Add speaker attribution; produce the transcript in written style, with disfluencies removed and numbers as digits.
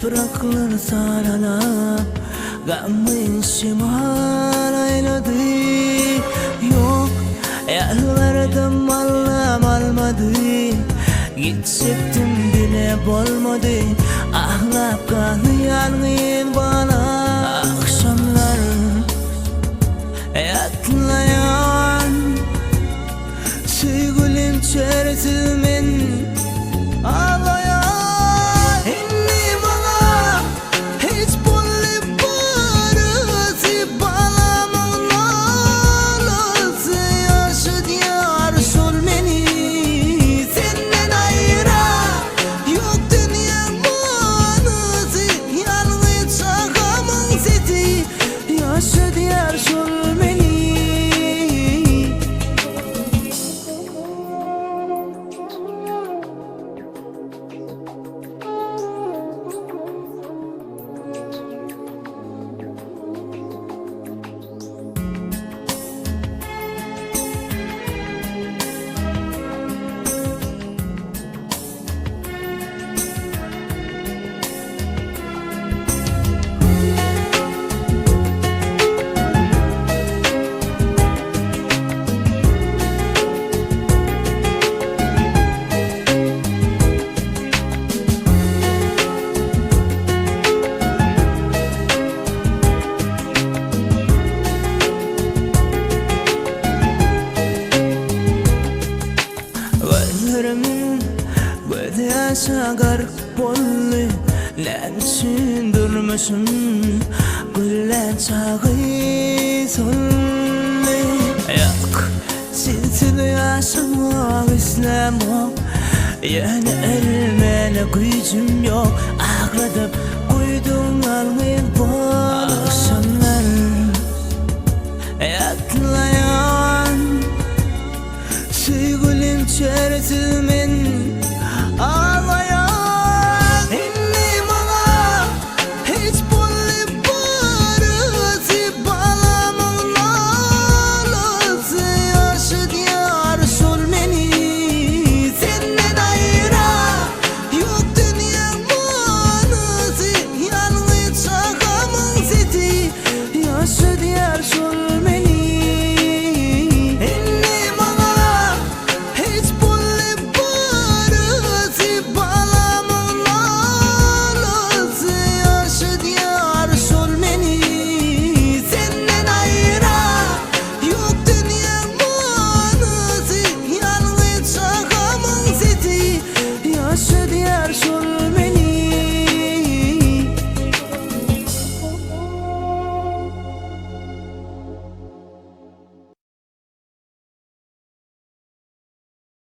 Speaker 1: Yapraklar saralap gamın şimal ayladı. Yok yalvardım Allah'ım almadı. Gidecektim bile olmadı. Ahlap kanı yalnız bana. Akşamlar yatlayan sevgilim çeresimin ağlayan. Inni bana hiç bulip barısı balamın ağlası. Yaşıt yar sol beni senden ayıra. Yok dünya manası yalnız şakamın sesi. Yaşıt yar sol beni. Gözlerimin göz yaşa garip bollu. Lençin durmuşum güller çağı sollu. Yok sizsiz yaşamak istemem. Yani elmene gücüm yok. Ağladım koydum almayın bana. Akşamlar yatlayan sevgilim çeresimin